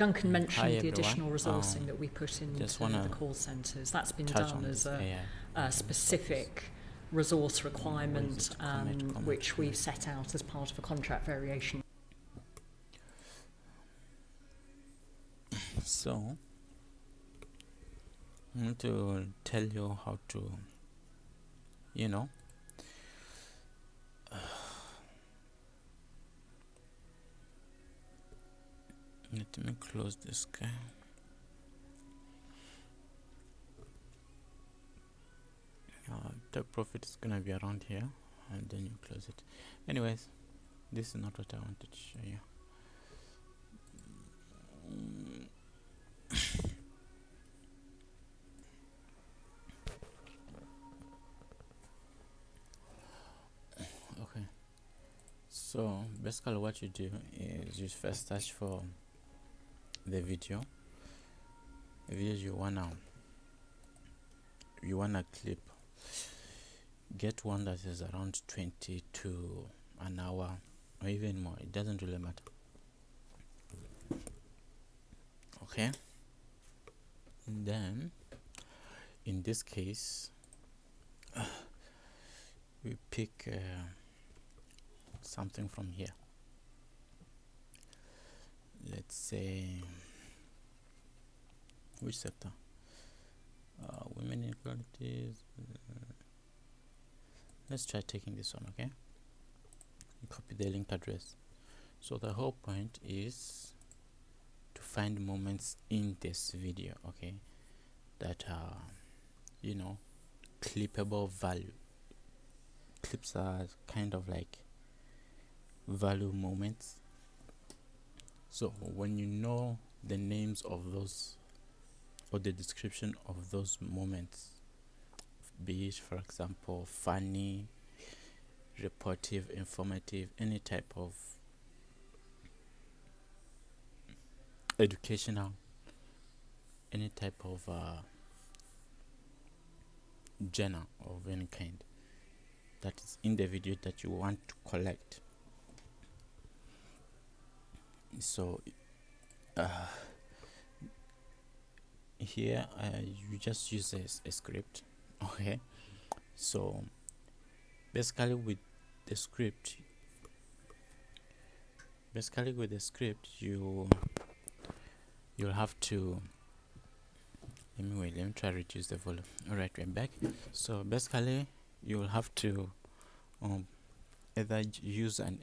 Duncan Hi mentioned the everyone. additional resourcing that we put into the call centres. That's been done as a specific resource requirement, which we've set out as part of a contract variation. So I'm going to tell you how to, let me close this guy. The profit is gonna be around here, and then you close it. Anyways, this is not what I wanted to show you. Okay, so basically what you do is you first search for the video you wanna clip. Get one that is around 20 to an hour or even more, it doesn't really matter. Okay, and then in this case we pick something from here. Let's say, which sector? Women inequalities. Let's try taking this one. Okay, copy the link address. So the whole point is to find moments in this video, okay, that are clippable value. Clips are kind of like value moments. So when you know the names of those or the description of those moments, be it for example funny, reportive, informative, any type of educational, any type of genre of any kind that is in the video that you want to collect. So here you just use a script. Okay, so basically with the script you'll have to let me try to reduce the volume. All right, we're back. So basically you'll have to either use an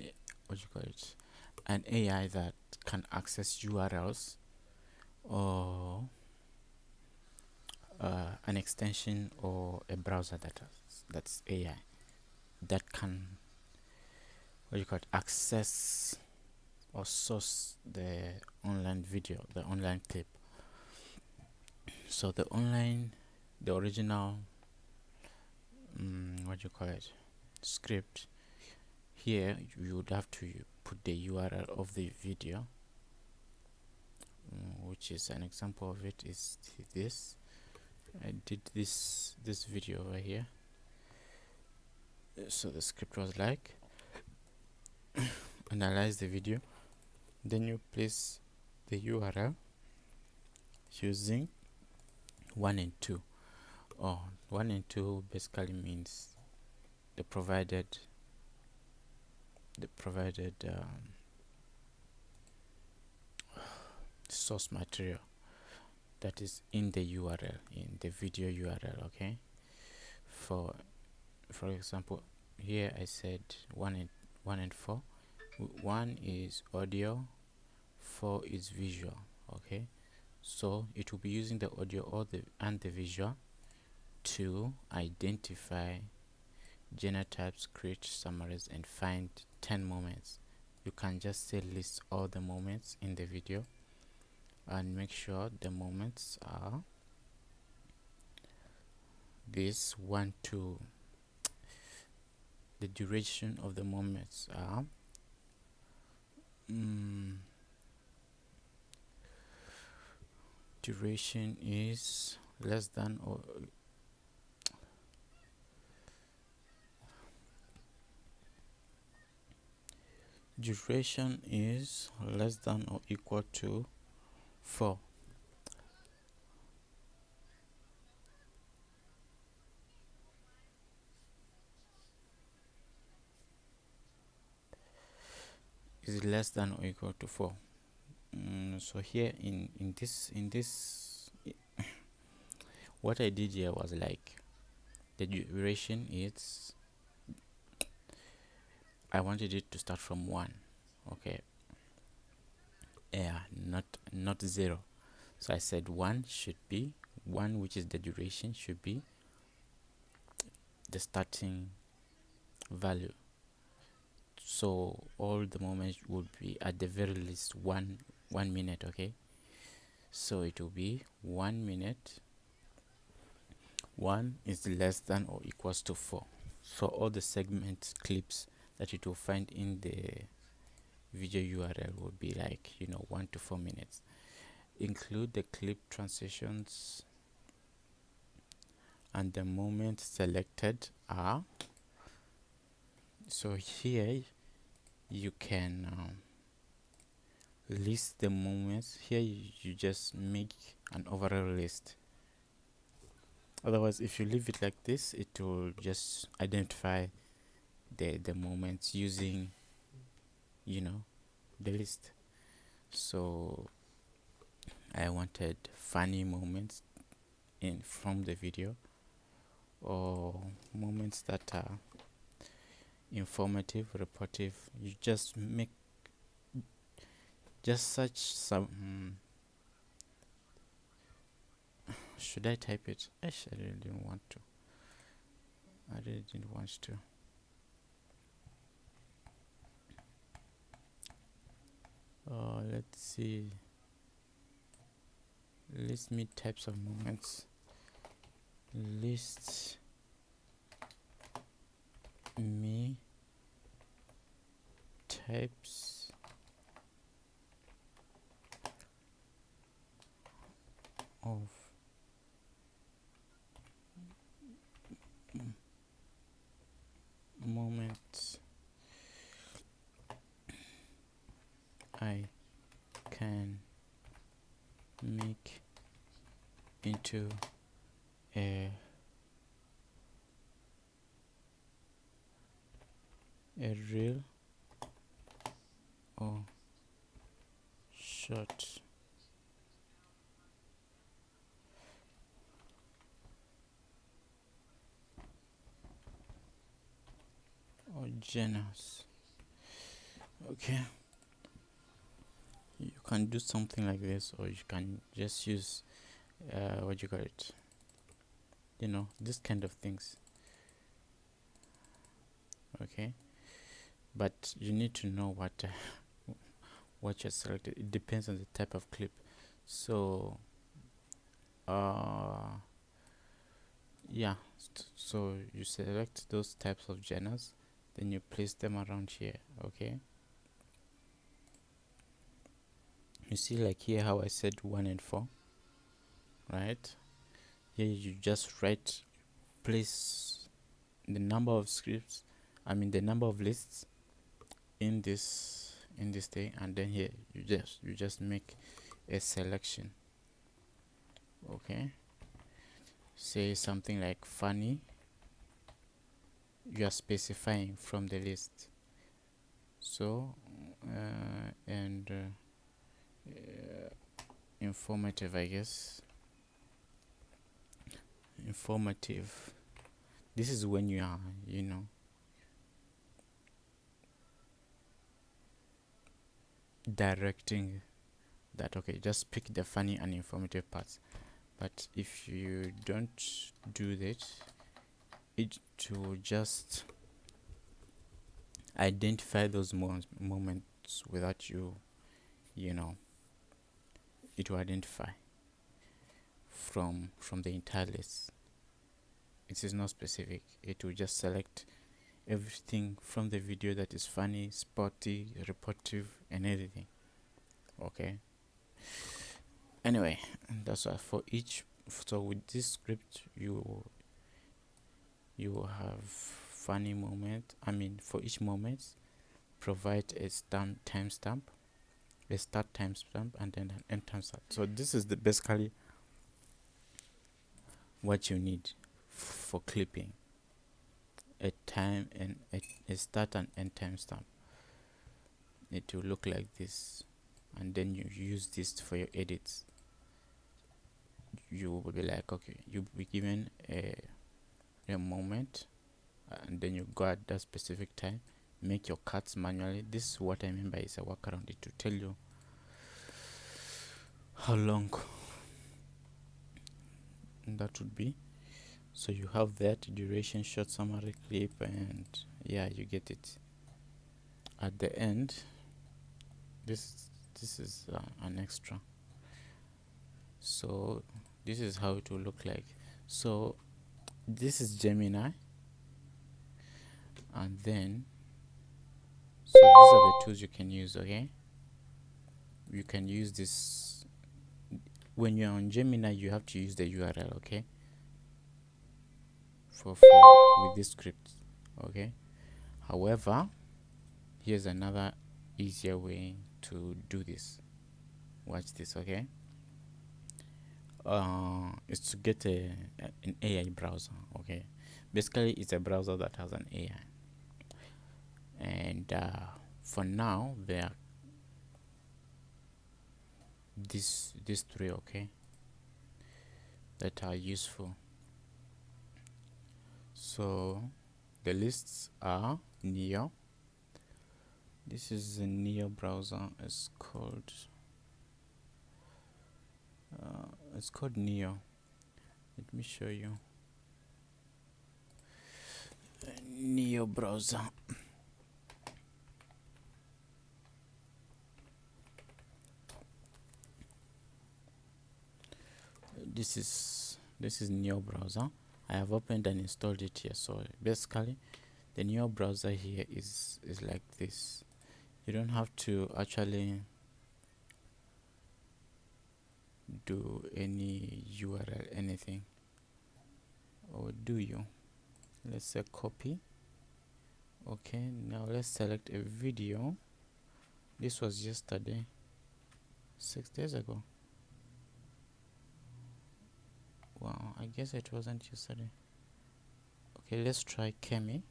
AI that can access URLs, or an extension or a browser that's AI that can access or source the online video, the online clip. So the original script, here you would have to put the URL of the video, which is an example of it is this. I did this video over here. So the script was like, analyze the video, then you place the URL using 1 and 2. 1 and 2 basically means the provided source material that is in the URL, in the video URL. Okay, for example here I said 1 and 4. 1 is audio, 4 is visual. Okay, so it will be using the audio and the visual to identify genotypes, create summaries, and find 10 moments. You can just say list all the moments in the video and make sure the moments are this 1 to the duration of the moments are duration is less than or duration is less than or equal to 4. Is less than or equal to 4. So here in this what I did here was like the duration is I wanted it to start from 1. Okay, yeah, not 0. So I said 1 should be 1, which is the duration, should be the starting value. So all the moments would be at the very least 1 minute. Okay, so it will be 1 minute. 1 is less than or equals to 4. So all the segment clips that it will find in the video URL will be like 1 to 4 minutes. Include the clip transitions, and the moments selected are, so here you can list the moments. Here you just make an overall list. Otherwise, if you leave it like this, it will just identify the moments using the list. So I wanted funny moments from the video, or moments that are informative, reportive. You just search some should I type it? Actually, I really didn't want to. Let's see. List me types of moments. List me types of moments I can make into a reel or short. Or genres. Okay, you can do something like this, or you can just use what you call it, this kind of things. Okay, but you need to know what you're selected. It depends on the type of clip. So yeah, so you select those types of genres, then you place them around here. Okay, you see, like here how I said 1 and 4, right? Here you just place the number of scripts, the number of lists in this thing, and then here you just make a selection. Okay, say something like funny, you are specifying from the list. So and informative, I guess. Informative, this is when you are directing that. Okay, just pick the funny and informative parts. But if you don't do that, it will just identify those moments without you it will identify from the entire list. It is not specific. It will just select everything from the video that is funny, sporty, reportive, and everything. Okay, anyway, that's why for each, so with this script you have funny moment. For each moment, provide a timestamp a start timestamp and then an end timestamp. So this is the basically what you need for clipping: a time and a start and end timestamp. It will look like this, and then you use this for your edits. You will be like, okay, you'll be given a moment, and then you go at that specific time, make your cuts manually. This is what I mean by it's a workaround. It will tell you how long that would be. So you have that duration, short, summary, clip, and yeah, you get it. At the end, this is an extra. So this is how it will look like. So this is Gemini, and then so these are the tools you can use. Okay, you can use this when you're on Gemini. You have to use the URL, okay, for with this script. Okay, however, here's another easier way to do this. Watch this. Okay, is to get an AI browser. Okay, basically it's a browser that has an AI, and for now there are these three, okay, that are useful. So the lists are Neo. This is a Neo browser. It's called Neo. Let me show you. Neo browser. This is Neo browser. I have opened and installed it here. So basically the Neo browser here is like this. You don't have to actually do any URL anything, or do you? Let's say copy. Okay, now let's select a video. This was yesterday, 6 days ago. Wow, I guess it wasn't yesterday. Okay, let's try Comet.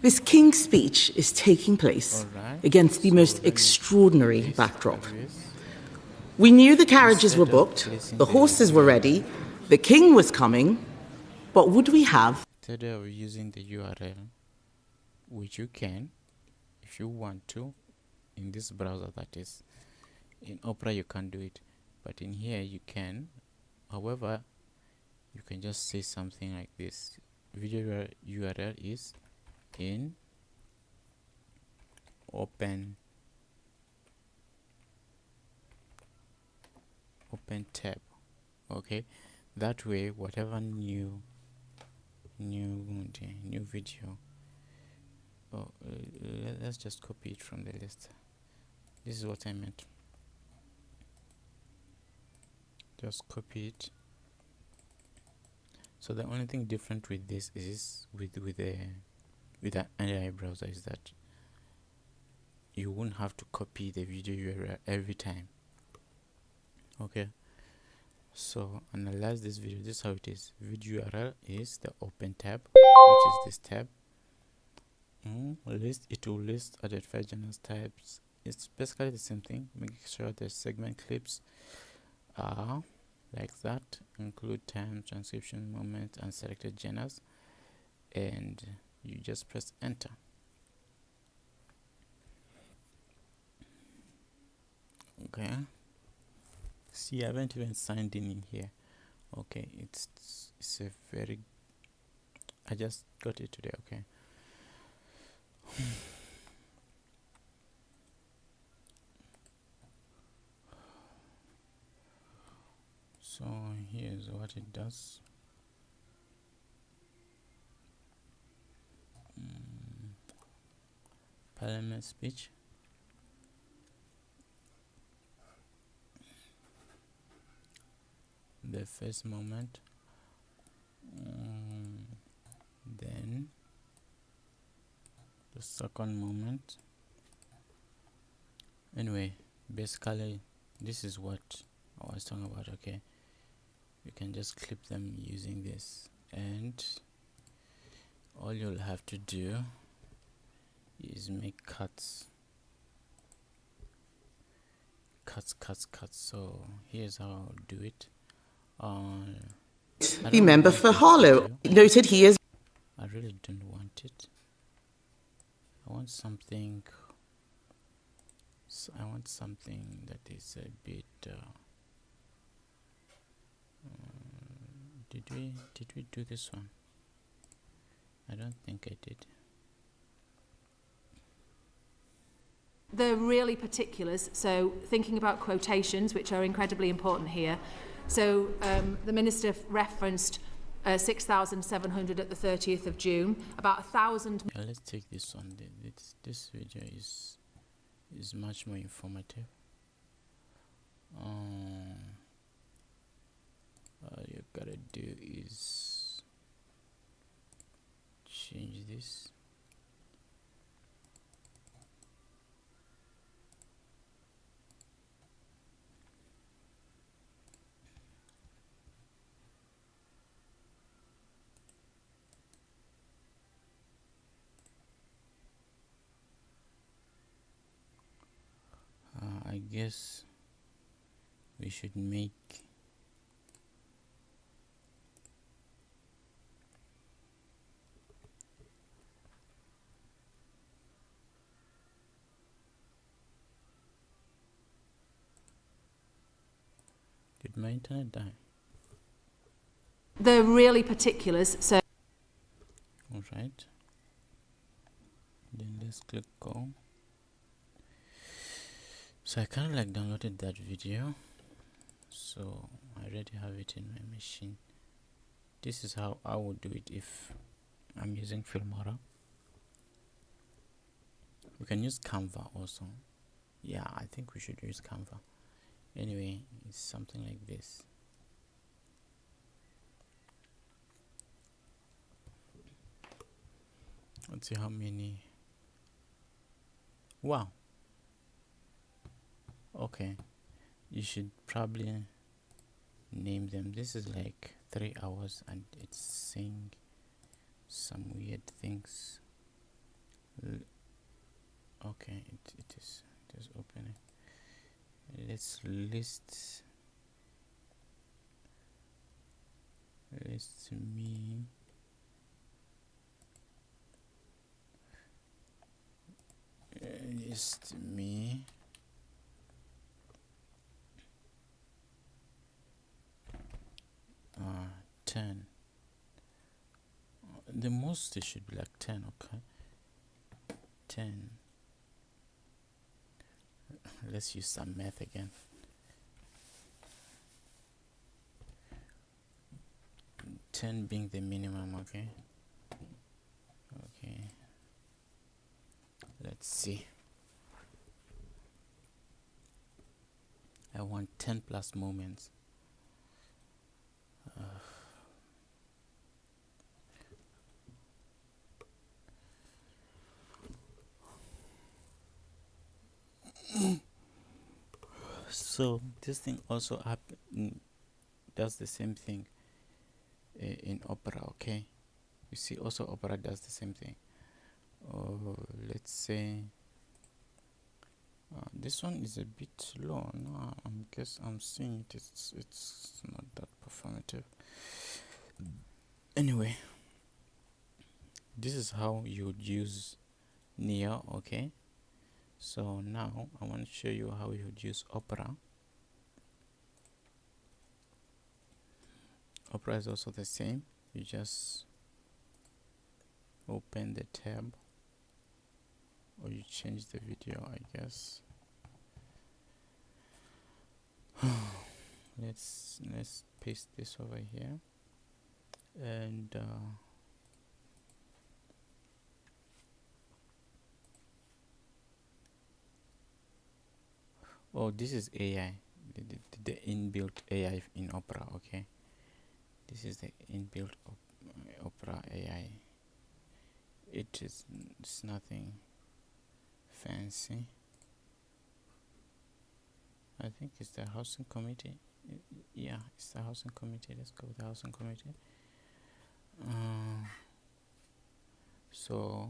This King's Speech is taking place against the most extraordinary backdrop. We knew the carriages were booked, the horses were ready, the King was coming, but would we have... Instead of using the URL, which you can, if you want to, in this browser, that is, in Opera you can't do it, but in here you can. However, you can just say something like this: video URL is in open tab. Okay, that way whatever new video, let's just copy it from the list. This is what I meant. Just copy it. So the only thing different with this is with an AI browser is that you won't have to copy the video URL every time. Okay, so analyze this video. This is how it is. Video URL is the open tab, which is this tab. It will list identified genres types. It's basically the same thing. Make sure the segment clips are like that. Include time, transcription, moment, and selected genres, and you just press enter. Okay, see, I haven't even signed in here. Okay, it's a very, I just got it today. Okay, so here's what it does. Parliament speech. The first moment, then the second moment, Anyway, basically this is what I was talking about. Okay, you can just clip them using this, and all you'll have to do is make cuts. So here's how I'll do it. The member for Harlow noted he is. I really don't want it. I want something that is a bit did we do this one? I don't think I did. The really particulars, so thinking about quotations, which are incredibly important here. So the Minister referenced 6,700 at the 30th of June, about 1,000... Yeah, let's take this one. This video is much more informative. All you gotta do is change this. I guess we should make Did my internet die? The really particulars, so... Alright. Then let's click go. So I kind of like downloaded that video, so I already have it in my machine. This is how I would do it if I'm using Filmora. We can use Canva also. Yeah, I think we should use Canva. Anyway, it's something like this. Let's see how many. Wow. Okay, you should probably name them. This is like 3 hours and it's saying some weird things. Okay, it is opening. Let's list me list me 10. The most it should be like 10. Okay, 10. Let's use some math again. 10 being the minimum. Okay, let's see. I want 10 plus moments. So this thing also does the same thing in Opera. Okay, you see, also Opera does the same thing. Let's say this one is a bit low. No, I guess I'm seeing it's not that performative. Anyway, this is how you would use Neo. Okay, so now I want to show you how you would use Opera. Opera is also the same. You just open the tab, or you change the video, I guess. let's paste this over here, and oh, this is AI, the inbuilt AI in Opera. Okay, this is the inbuilt Opera AI. It's nothing fancy. I think it's the housing committee. Yeah, it's the housing committee. Let's go with the housing committee. So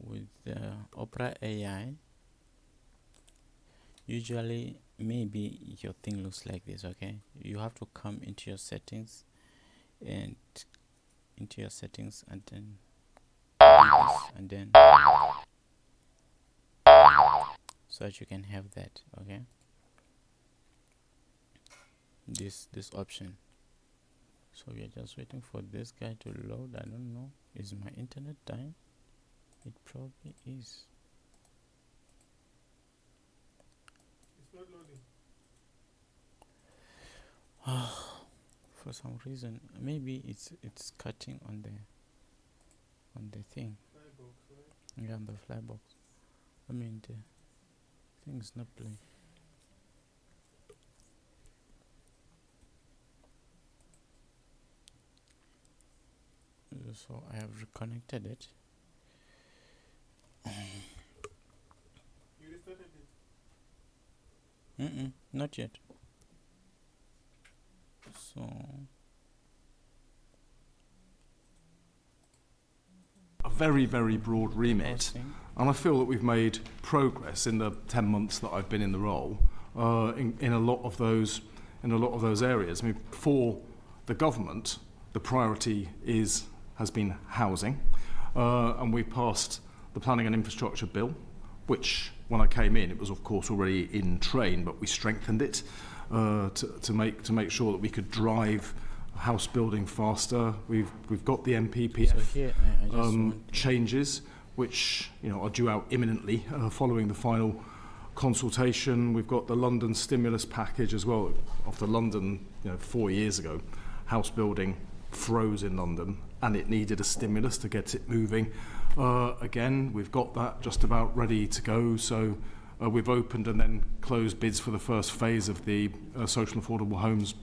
with the Opera AI, usually maybe your thing looks like this. Okay, you have to come into your settings and then do this, and then so that you can have that. Okay, this option. So we are just waiting for this guy to load. I don't know, is my internet dying? It probably is. It's not loading. For some reason, maybe it's cutting on the thing. Flybox, right? Yeah, on the flybox. I mean, the thing is not playing. So I have reconnected it. You restarted it? Not yet. So a very, very broad remit, and I feel that we've made progress in the 10 months that I've been in the role in a lot of those areas. I mean, for the government, the priority has been housing, and we passed the Planning and Infrastructure Bill, which when I came in, it was of course already in train, but we strengthened it to make sure that we could drive house building faster. We've got the MPPF so here, changes, which are due out imminently following the final consultation. We've got the London stimulus package as well. After London, 4 years ago, house building froze in London, and it needed a stimulus to get it moving. Again, we've got that just about ready to go. So we've opened and then closed bids for the first phase of the social affordable homes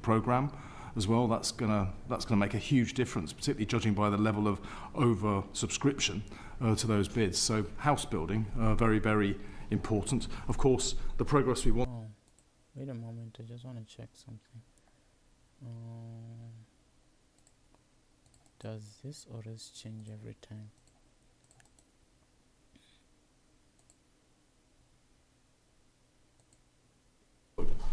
programme as well. That's gonna make a huge difference, particularly judging by the level of over subscription to those bids. So house building, very, very important. Of course, the progress we want. Oh, wait a moment, I just want to check something. Does this always change every time?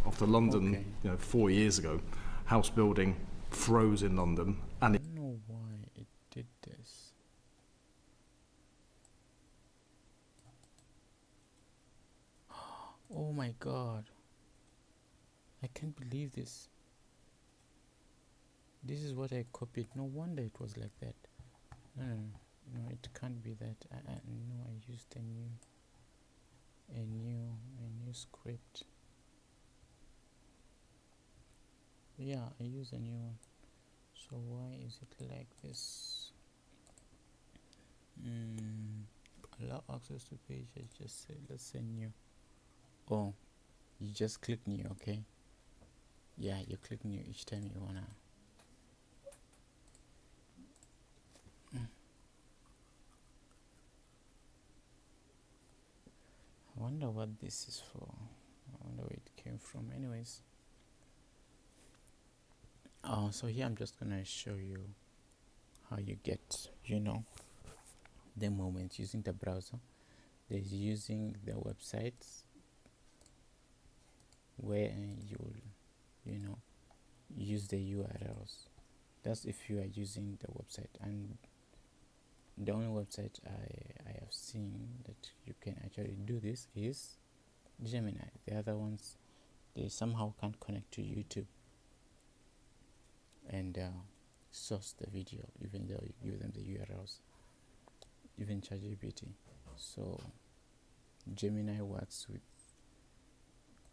After London, 4 years ago, house building froze in London, and I don't know why it did this. Oh my god, I can't believe this. This is what I copied. No wonder it was like that. No, it can't be that. No, I used a new script. Yeah, I use a new one. So why is it like this? Allow access to page. I just say, let's say new. Oh, you just click new, okay? Yeah, you click new each time you wanna. I wonder what this is for. I wonder where it came from. Anyways. So here I'm just gonna show you how you get, the moments using the browser. There's using the websites where you'll, use the URLs. That's if you are using the website, and the only website I have seen that you can actually do this is Gemini. The other ones, they somehow can't connect to YouTube and source the video, even though you give them the URLs, even ChatGPT. So Gemini works with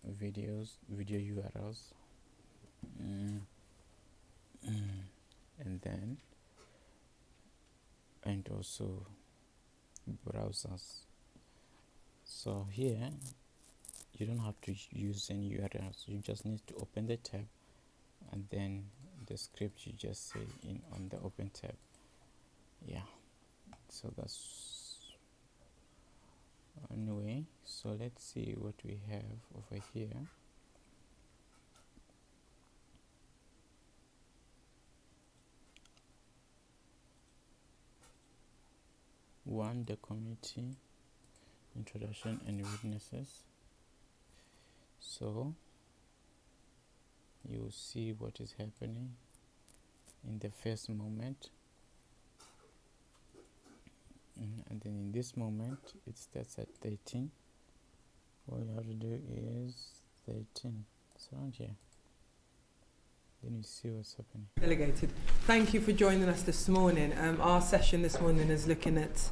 video URLs, and also browsers. So here you don't have to use any URLs. You just need to open the tab, and then the script you just say in on the open tab. Yeah, so that's anyway. So let's see what we have over here. One, the committee, introduction and witnesses. So you see what is happening in the first moment, and then in this moment it starts at 13. All you have to do is 13. It's around here. Then you see what's happening. Delegated. Thank you for joining us this morning. Our session this morning is looking at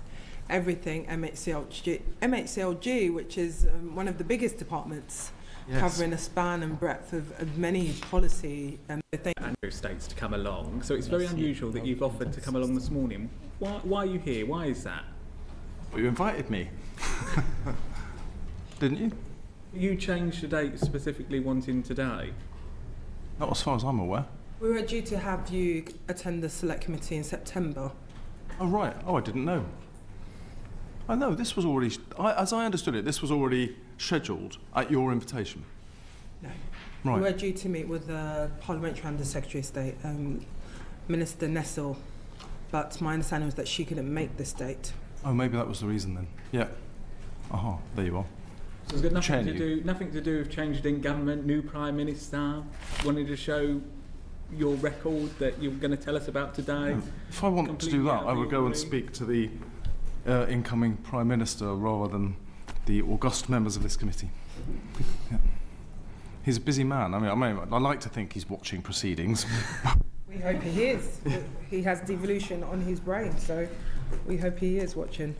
everything MHCLG, which is one of the biggest departments, yes, covering a span and breadth of many policy. Andrew States to come along, so it's very unusual that you've offered to come along this morning. Why are you here? Why is that? Well, you invited me, didn't you? You changed the date specifically wanting today. Not as far as I'm aware. We were due to have you attend the select committee in September. Oh right. Oh, I didn't know. I know this was already, as I understood it, this was already scheduled at your invitation. No. Right. We were due to meet with the Parliamentary Under Secretary of State, Minister Nessel, but my understanding was that she couldn't make this date. Oh, maybe that was the reason then. Yeah. Aha, there you are. So it's got nothing to do with change in government, new Prime Minister, wanting to show your record that you're going to tell us about today. No. If I want to do that, I would go and speak to the incoming Prime Minister rather than the august members of this committee. Yeah. He's a busy man. I like to think he's watching proceedings. We hope he is. He has devolution on his brain, so we hope he is watching.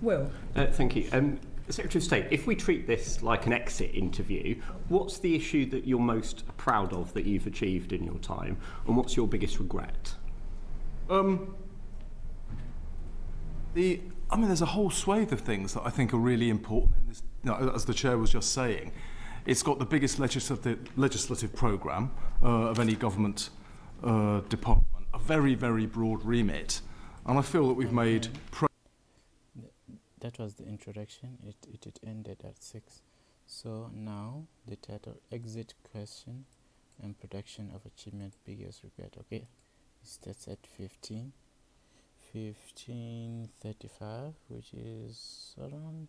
Will? Thank you. Secretary of State, if we treat this like an exit interview, what's the issue that you're most proud of that you've achieved in your time, and what's your biggest regret? There's a whole swathe of things that I think are really important in this, as the Chair was just saying. It's got the biggest legislative programme of any government department, a very, very broad remit, and I feel that we've made That was the introduction. It ended at 6. So now the title: Exit Question and Production of Achievement Biggest Regret. Okay, it starts at 15:35, which is around.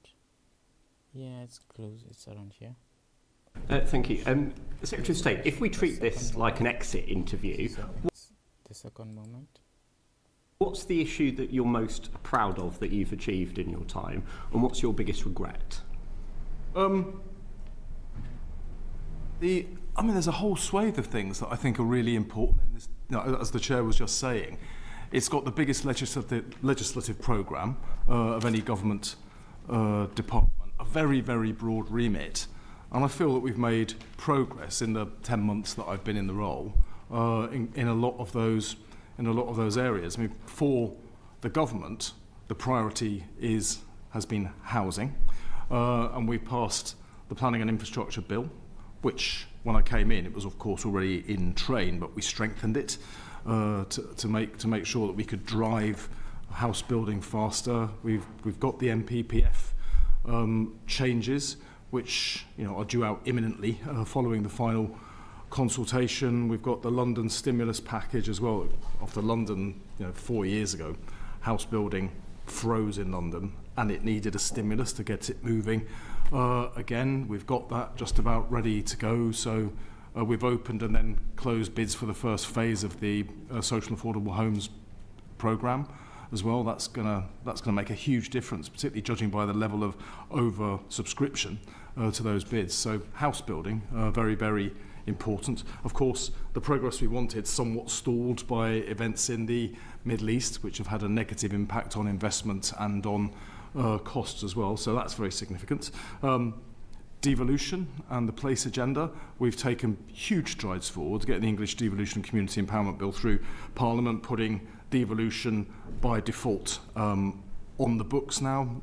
Yeah, it's close. It's around here. Thank you. Secretary of State, if we treat this like an exit interview, the second moment. What's the issue that you're most proud of that you've achieved in your time, and what's your biggest regret? There's a whole swathe of things that I think are really important in this, as the Chair was just saying. It's got the biggest legislative programme of any government department, a very, very broad remit, and I feel that we've made progress in the 10 months that I've been in the role in a lot of those areas. For the government, the priority has been housing, and we passed the Planning and Infrastructure Bill, which, when I came in, it was of course already in train, but we strengthened it to make sure that we could drive house building faster. We've got the MPPF changes, which are due out imminently following the final consultation. We've got the London stimulus package as well. After London, 4 years ago, house building froze in London, and it needed a stimulus to get it moving. Again, we've got that just about ready to go. So we've opened and then closed bids for the first phase of the social affordable homes programme as well. That's gonna make a huge difference, particularly judging by the level of over-subscription to those bids. So house building, very, very important. Of course, the progress we wanted somewhat stalled by events in the Middle East, which have had a negative impact on investment and on costs as well. So that's very significant. Devolution and the place agenda, we've taken huge strides forward, getting the English Devolution Community Empowerment Bill through Parliament, putting devolution by default on the books now,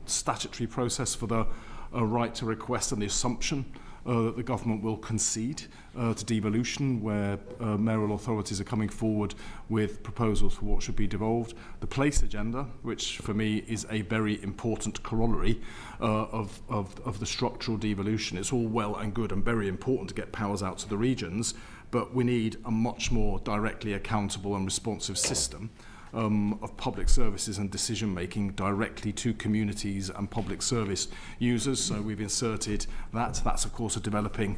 statutory process for the a right to request and the assumption that the government will concede to devolution, where mayoral authorities are coming forward with proposals for what should be devolved. The place agenda, which for me is a very important corollary of the structural devolution. It's all well and good and very important to get powers out to the regions, but we need a much more directly accountable and responsive system of public services and decision making directly to communities and public service users. So we've inserted that. That's of course a developing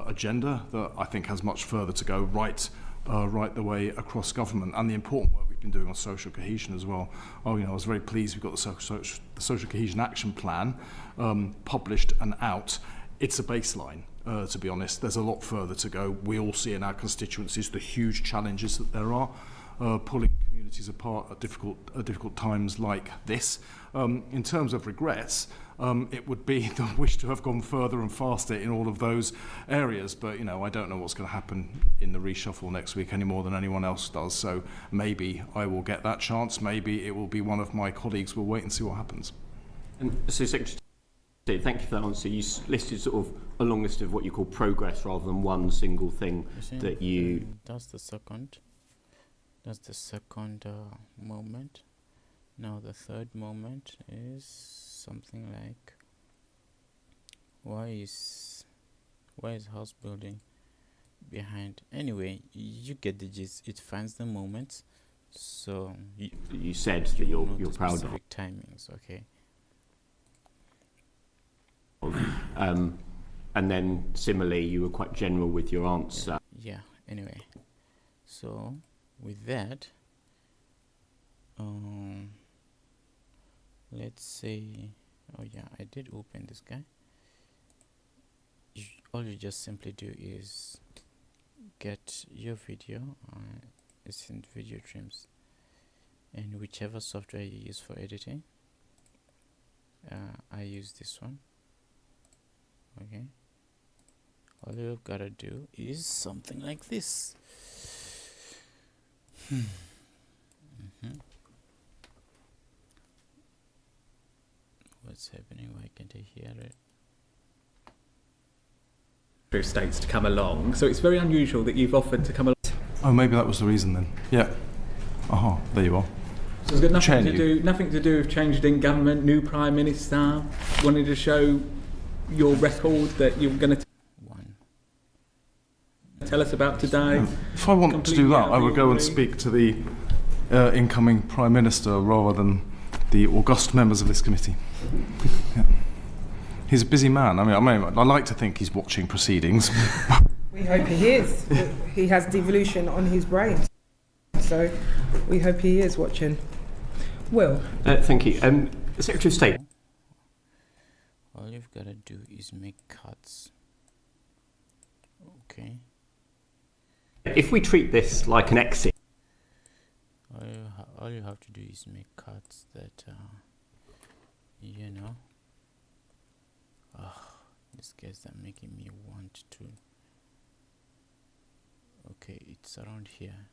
agenda that I think has much further to go right the way across government, and the important work we've been doing on social cohesion as well. I was very pleased we've got the social cohesion action plan published and out. It's a baseline. To be honest, there's a lot further to go. We all see in our constituencies the huge challenges that there are pulling communities apart at difficult times like this. In terms of regrets, it would be the wish to have gone further and faster in all of those areas, but I don't know what's going to happen in the reshuffle next week any more than anyone else does, so maybe I will get that chance, maybe it will be one of my colleagues. We'll wait and see what happens. And so, Secretary, thank you for that answer. You listed sort of a long list of what you call progress rather than one single thing that you... That's the second moment. Now the third moment is something like, why is house building behind? Anyway, you get the gist. It finds the moments. So you said that you're proud of specific timings, okay? And then similarly, you were quite general with your answer. Yeah. Anyway, so with that, let's say, oh yeah, I did open this guy. All you just simply do is get your video, it's in video trims, and whichever software you use for editing. I use this one. Okay, all you've got to do is something like this. What's happening? Why can't I hear it? States to come along, so it's very unusual that you've offered to come along. Oh, maybe that was the reason then. Yeah. Aha, there you are. So it's got nothing to do with changed in government, new prime minister, wanted to show your record that you're going to tell us about today. If I want to do that, I would go and speak to the incoming Prime Minister rather than the august members of this committee. Yeah. He's a busy man. I like to think he's watching proceedings. We hope he is. He has devolution on his brain, so we hope he is watching. Will. Thank you. The Secretary of State. All you've got to do is make cuts. Okay. If we treat this like an exit, all you have to do is make cuts that, these guys are making me want to. Okay, it's around here.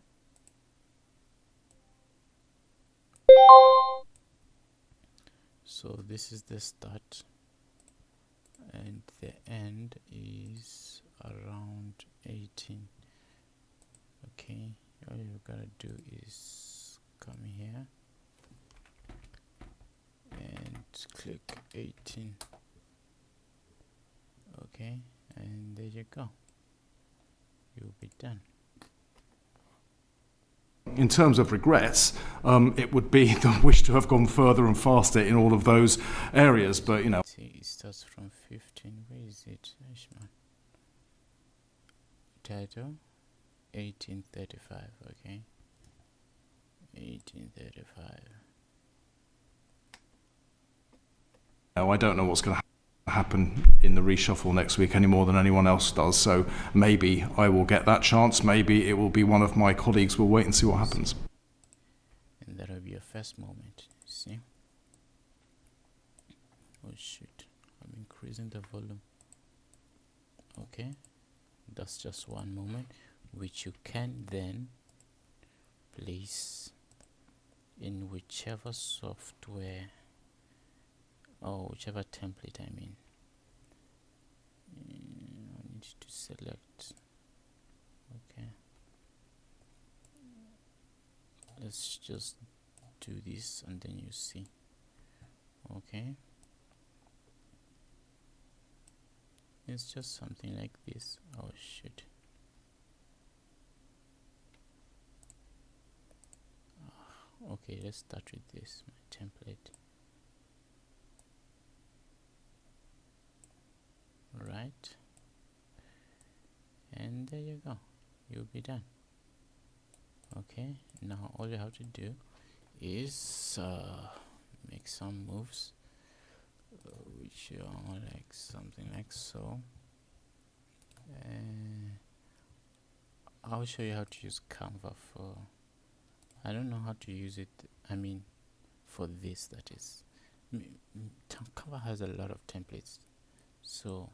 So this is the start, and the end is around 18. Okay, all you gotta do is come here and click 18. Okay, and there you go. You'll be done. In terms of regrets, it would be the wish to have gone further and faster in all of those areas, but See, it starts from 15. Where is it? Ishman. Title 1835, okay? 1835. No, I don't know what's going to happen in the reshuffle next week any more than anyone else does, so maybe I will get that chance, maybe it will be one of my colleagues. We'll wait and see what happens. And that'll be your first moment, see? Oh shoot, I'm increasing the volume. Okay, that's just one moment, which you can then place in whichever software or whichever template I mean. I need to select. Okay, let's just do this and then you see. Okay, it's just something like this. Oh shit. Okay, let's start with this, my template. Right, and there you go, you'll be done. Okay, now all you have to do is make some moves which are like something like so. I'll show you how to use Canva for, I don't know how to use it, I mean for this, that is. Canva has a lot of templates, so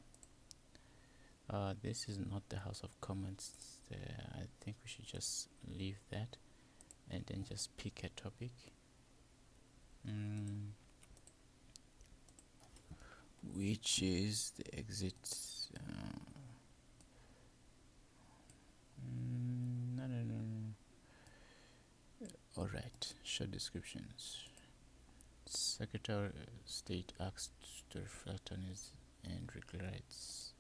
this is not the House of Commons. I think we should just leave that and then just pick a topic. Which is the exit. No. Alright, short descriptions. Secretary of State asked to reflect on his and regrets.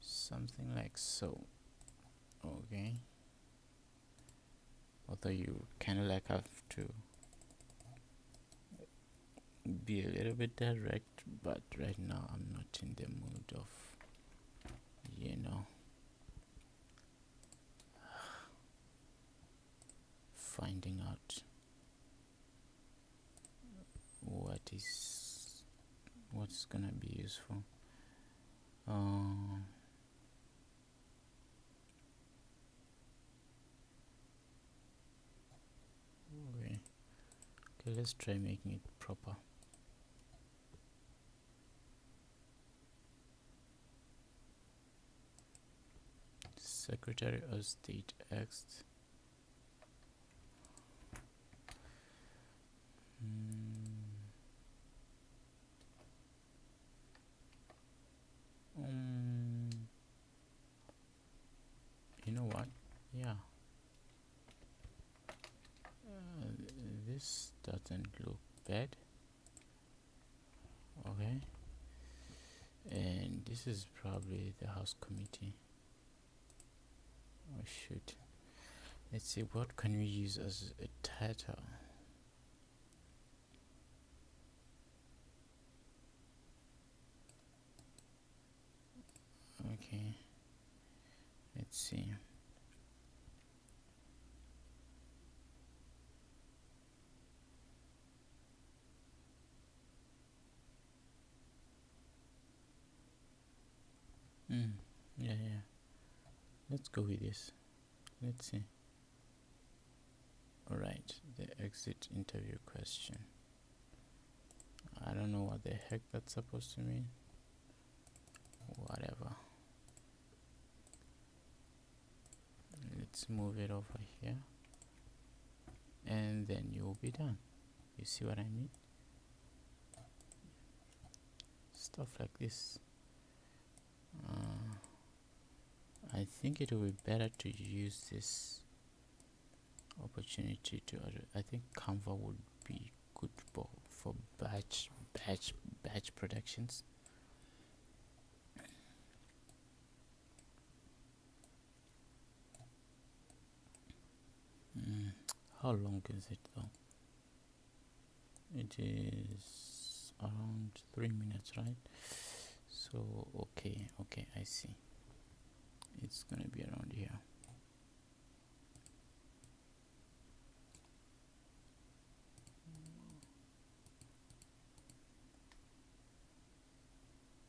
Something like so. Okay. Although you kind of like have to be a little bit direct, but right now I'm not in the mood of, you know, finding out what's gonna be useful. Okay, let's try making it proper. Secretary of State asked you know what, yeah, this doesn't look bad. Okay, and this is probably the House Committee. Oh shoot, let's see, what can we use as a title? Okay, let's see. Yeah, let's go with this. Let's see. Alright, the exit interview question. I don't know what the heck that's supposed to mean. Whatever. Let's move it over here, and then you'll be done. You see what I mean? Stuff like this. I think it will be better to use this opportunity to I think Canva would be good for batch productions. How long is it though? It is around 3 minutes, right? So okay, I see. It's gonna be around here.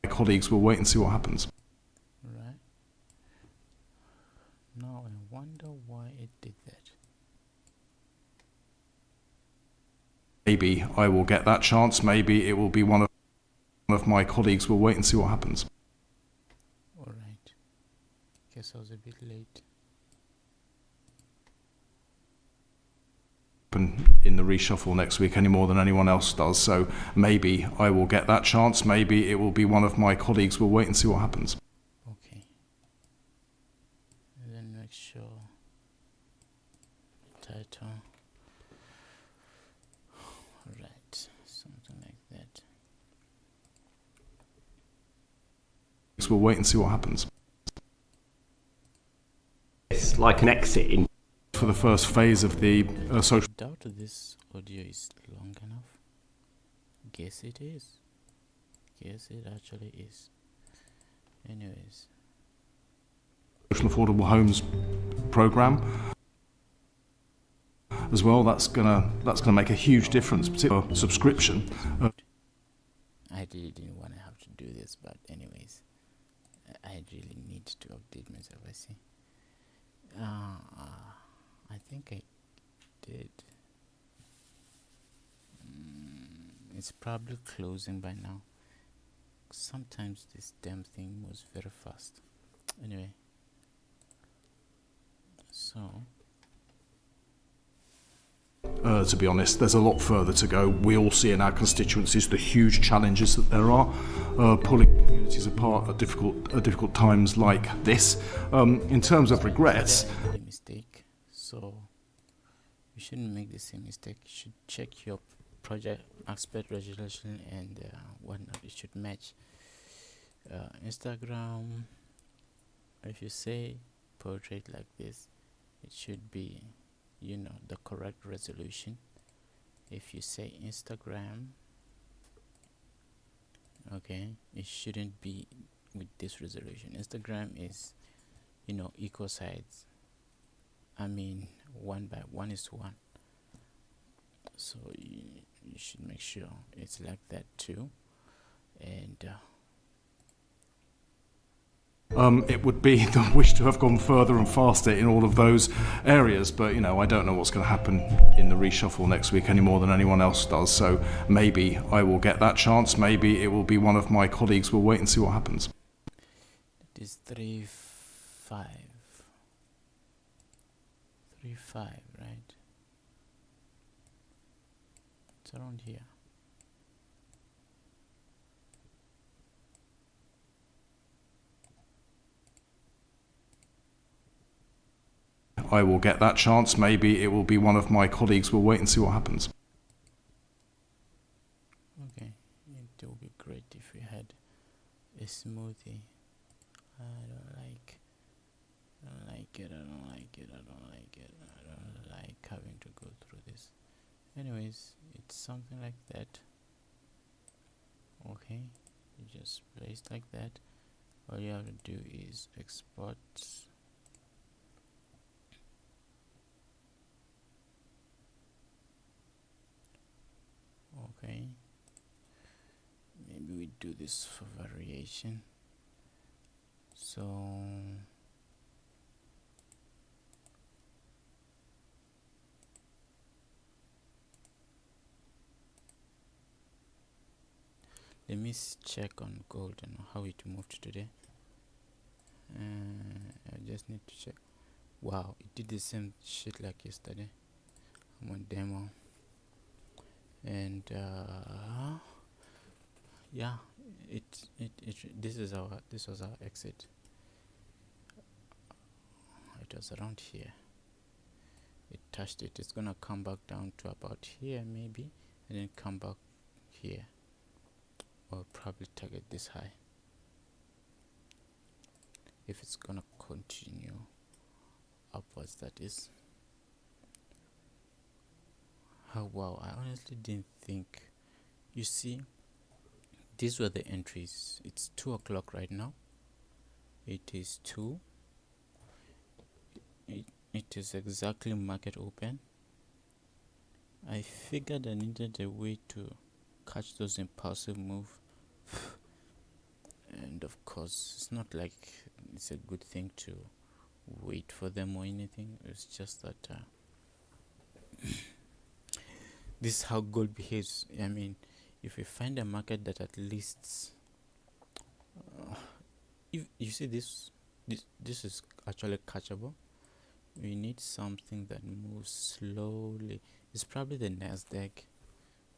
My colleagues will wait and see what happens. Right. Now I wonder why it did that. Maybe I will get that chance. Maybe it will be one of my colleagues. Will wait and see what happens. Alright. Guess I was a bit late. in the reshuffle next week any more than anyone else does. So maybe I will get that chance. Maybe it will be one of my colleagues. We'll wait and see what happens. Okay. And then make sure title. Right, something like that. So we'll wait and see what happens. It's like an exit in for the first phase of the social. I doubt this audio is long enough. Guess it is. Guess it actually is. Anyways. Social affordable homes program as well. That's gonna make a huge difference, particularly subscription. I really didn't want to have to do this, but anyways, I really need to update myself. I see. I think I did. It's probably closing by now. Sometimes this damn thing moves very fast. Anyway, so to be honest, there's a lot further to go. We all see in our constituencies the huge challenges that there are, pulling communities apart at difficult times like this. In terms of regrets, a mistake. So you shouldn't make the same mistake. You should check your project aspect resolution and whatnot. It should match. Instagram, if you say portrait like this, it should be, you know, the correct resolution. If you say Instagram, okay, it shouldn't be with this resolution. Instagram is, you know, equal sides. I mean 1:1. So you should make sure it's like that too. And it would be the wish to have gone further and faster in all of those areas, but you know, I don't know what's going to happen in the reshuffle next week any more than anyone else does. So maybe I will get that chance. Maybe it will be one of my colleagues. We'll wait and see what happens. It is 3-5, right? It's around here. I will get that chance. Maybe it will be one of my colleagues. We'll wait and see what happens. Okay, it would be great if we had a smoothie. I don't like it. I don't like having to go through this. Anyways, it's something like that. Okay, you just place like that. All you have to do is export. Okay, maybe we do this for variation. So let me check on gold and how it moved today. I just need to check. Wow, it did the same shit like yesterday. I'm on demo. And yeah, this was our exit. It was around here. It touched it. It's gonna come back down to about here maybe, and then come back here, or probably target this high if it's gonna continue upwards, that is. Oh wow, I honestly didn't think. You see, these were the entries. It's 2 o'clock right now. It is 2. It is exactly market open. I figured I needed a way to catch those impulsive moves. And of course, it's not like it's a good thing to wait for them or anything. It's just that this is how gold behaves. I mean, if we find a market that at least if you see this is actually catchable. we need something that moves slowly. It's probably the Nasdaq.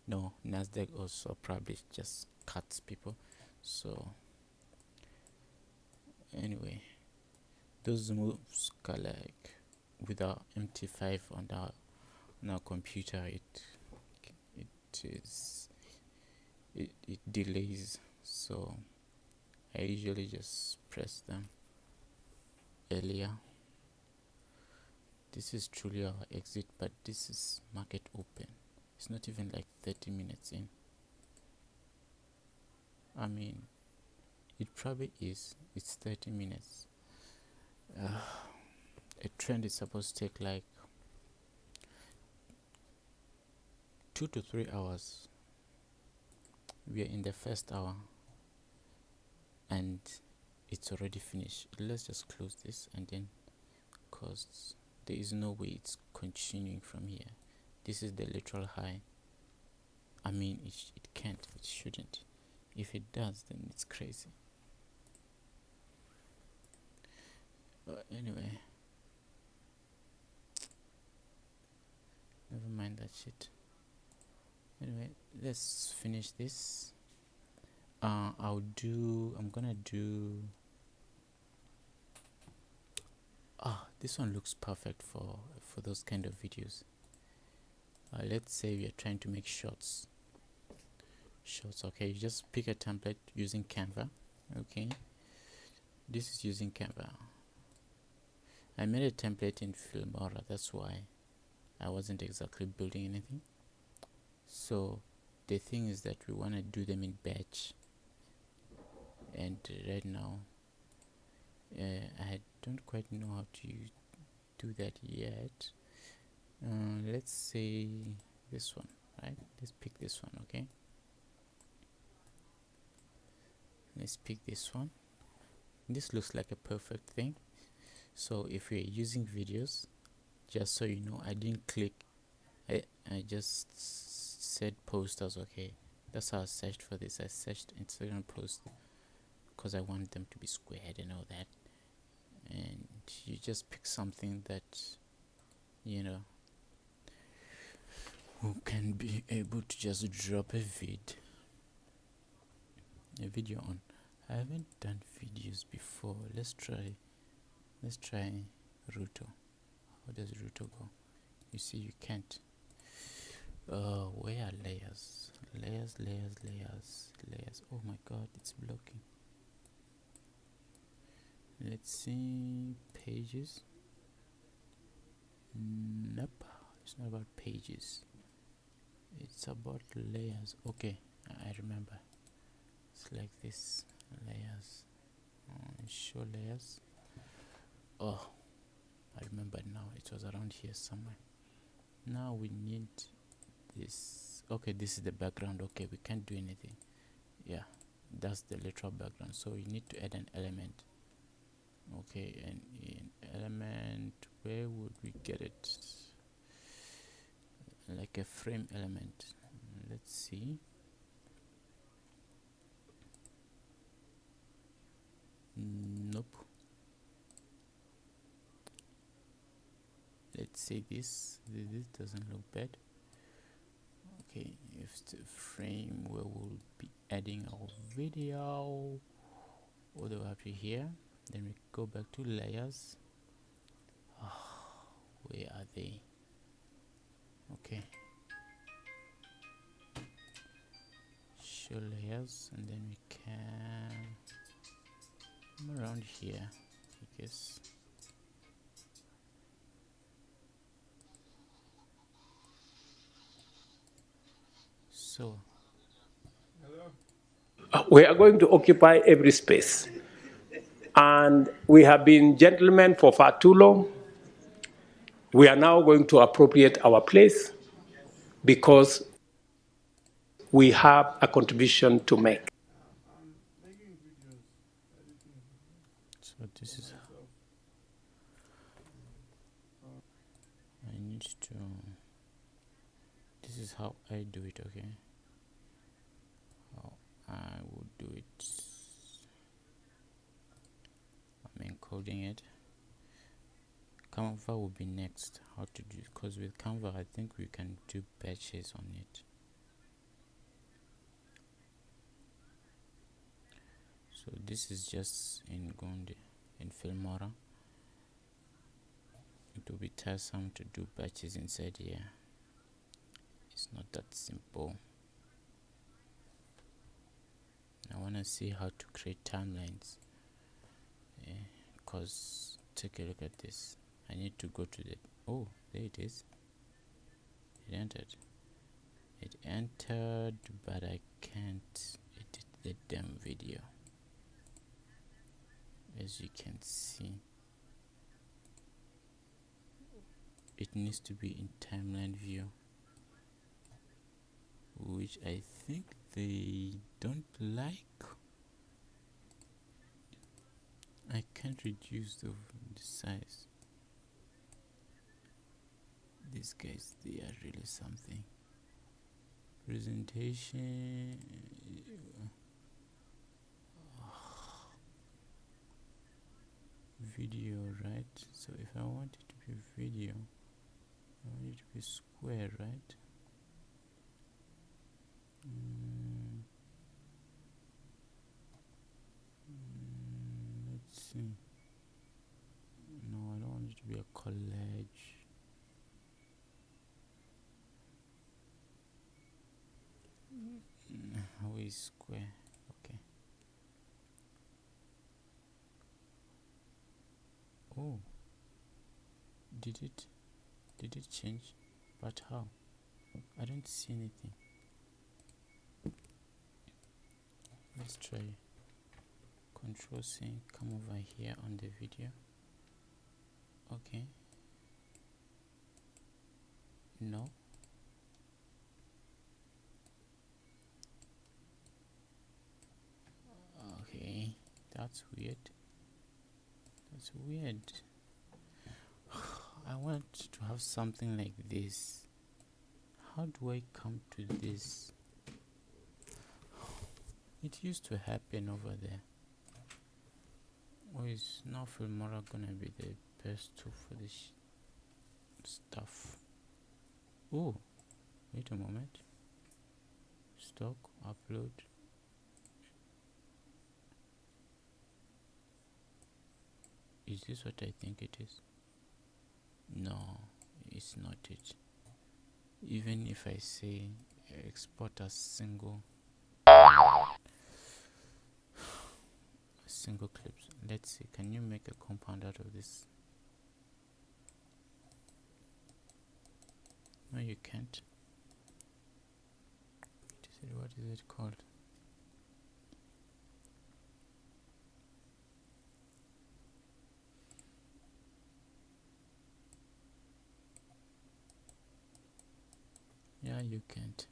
No, Nasdaq also probably just cuts people. So anyway, those moves are like with our MT5 on our computer, it delays. So I usually just press them earlier. This is truly our exit, but this is market open. It's not even like 30 minutes in. I mean, it probably is. It's 30 minutes. A trend is supposed to take like 2 to 3 hours. We are in the first hour and it's already finished. Let's just close this and then, because there is no way it's continuing from here. This is the literal high. I mean, it can't, it shouldn't. If it does, then it's crazy. But anyway, never mind that shit. Anyway, let's finish this. I'm gonna do this one looks perfect for those kind of videos. Let's say we are trying to make shorts. Okay, you just pick a template using Canva. Okay, this is using Canva. I made a template in Filmora, that's why I wasn't exactly building anything. So the thing is that we want to do them in batch, and right now I don't quite know how to do that yet. Let's say this one, right? Let's pick this one. Okay, let's pick this one. This looks like a perfect thing. So if we're using videos, just so you know, I didn't click, I just said posters. Okay, that's how I searched for this. I searched Instagram post because I want them to be squared and all that, and you just pick something that, you know, who can be able to just drop a video on. I haven't done videos before. Let's try Ruto. How does Ruto go? You see, you can't. Where are layers? Layers. Oh my god, it's blocking. Let's see, pages. Nope, it's not about pages, it's about layers. Okay, I remember. It's like this, layers. Show layers. Oh, I remember now, it was around here somewhere. Now we need this. Okay, this is the background. Okay, we can't do anything. Yeah, that's the literal background, so you need to add an element. Okay, and in element, where would we get it? Like a frame element. Let's see. Nope. Let's say this doesn't look bad. Okay, if the frame where we'll be adding our video all the way up to here, then we go back to layers. Where are they? Okay, show layers, and then we can come around here, I guess. So we are going to occupy every space, and we have been gentlemen for far too long. We are now going to appropriate our place because we have a contribution to make. So this is I need to. This is how I do it. Okay, how I would do it. I'm encoding it. Canva will be next. How to do, because with Canva I think we can do patches on it. So this is just in Gondi, in Filmora. It will be tiresome to do batches inside here. It's not that simple. I want to see how to create timelines, because take a look at this. I need to go to the, oh, there it is. It entered, but I can't edit the damn video, as you can see. It needs to be in timeline view, which I think they don't like. I can't reduce the size. These guys, they are really something. Presentation. Video, right? So if I want it to be video, I want it to be square, right? Let's see. No, I don't want it to be a collage. How is square? Okay. Oh, did it change? But how? I don't see anything. Let's try Control C, come over here on the video. Okay. No. Okay, that's weird. That's weird. I want to have something like this. How do I come to this? It used to happen over there. Or is now Filmora gonna be the best tool for this stuff? Oh, wait a moment. Stock, upload. Is this what I think it is? No, it's not it. Even if I say export a single clips, let's see, can you make a compound out of this? No, you can't. What is it called? Yeah, you can't.